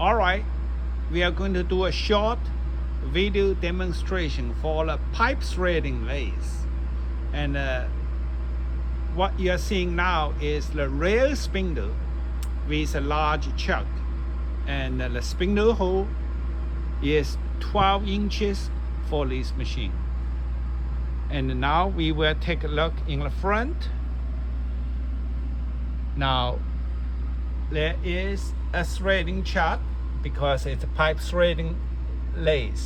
Alright, we are going to do a short video demonstration for the pipe threading lathe. And what you are seeing now is the real spindle with a large chuck. And the spindle hole is 12 inches for this machine. And now we will take a look in the front. Now there is a threading chuck because it's a pipe threading lathe,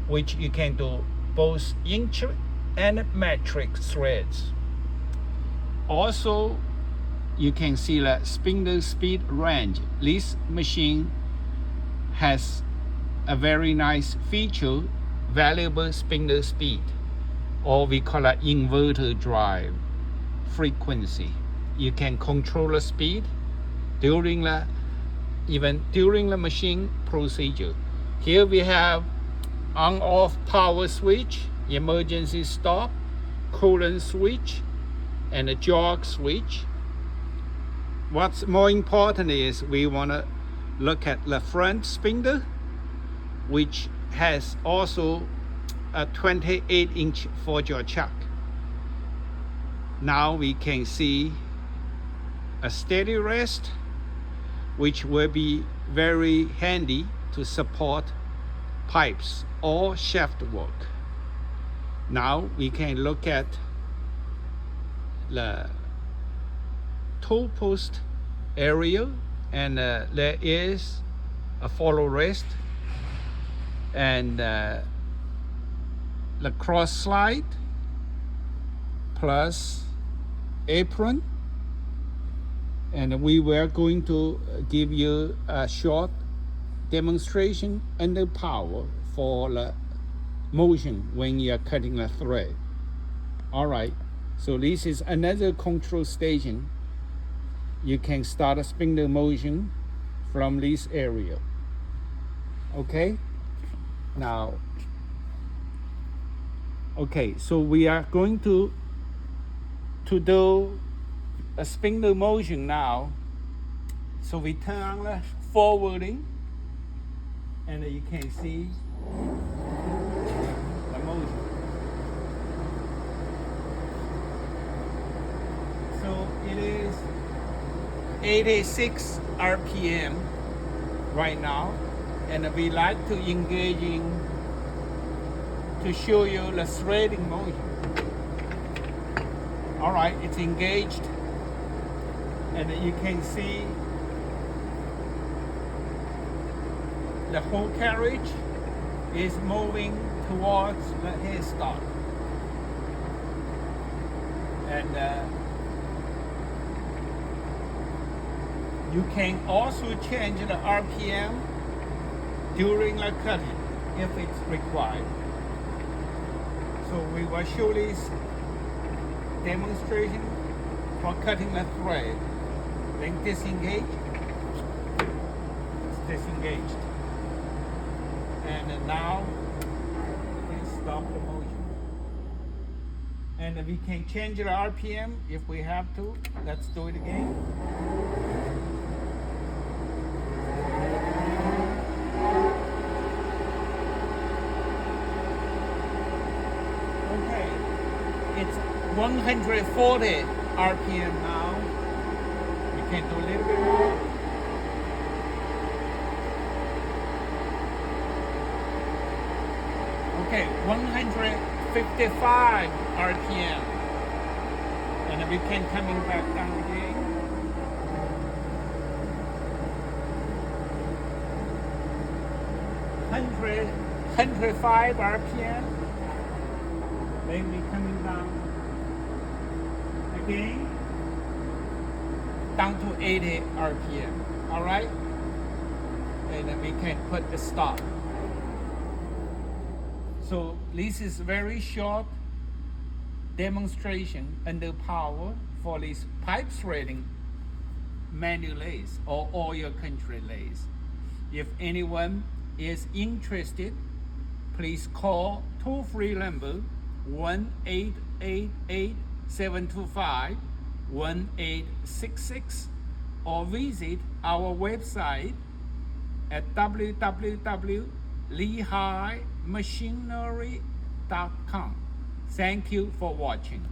which you can do both inch and metric threads. Also, you can see the spindle speed range. This machine has a very nice feature, variable spindle speed, or we call it inverter drive frequency. You can control the speed even during the machine procedure. Here we have on-off power switch, emergency stop, coolant switch, and a jog switch. What's more important is we want to look at the front spindle, which has also a 28-inch four-jaw chuck. Now we can see a steady rest, which will be very handy to support pipes or shaft work. Now we can look at the toe post area, and there is a follow rest and the cross slide plus apron. And we were going to give you a short demonstration under power for the motion when you are cutting the thread. All right, so this is another control station. You can start a spindle motion from this area. Okay, now, okay, so we are going to do a spindle motion now. So we turn on the forwarding, and you can see the motion. So it is 86 RPM right now, and we like to engage to show you the threading motion. All right, it's engaged. And you can see the whole carriage is moving towards the headstock. And you can also change the RPM during the cutting if it's required. So we will show this demonstration for cutting the thread. Then disengage. It's disengaged. And now we can stop the motion. And we can change the RPM if we have to. Let's do it again. Okay, it's 140 RPM now. We can do a little bit more. Okay, 155 RPM. And we can coming back down again. 105 RPM. Then we coming down again, down to 80 RPM. All right, and then we can put the stop. So this is very short demonstration under power for this pipe threading manual lathe or oil country lathe. If anyone is interested, please call toll-free number 1-888-725-1866 or visit our website at www.lehighmachinery.com. Thank you for watching.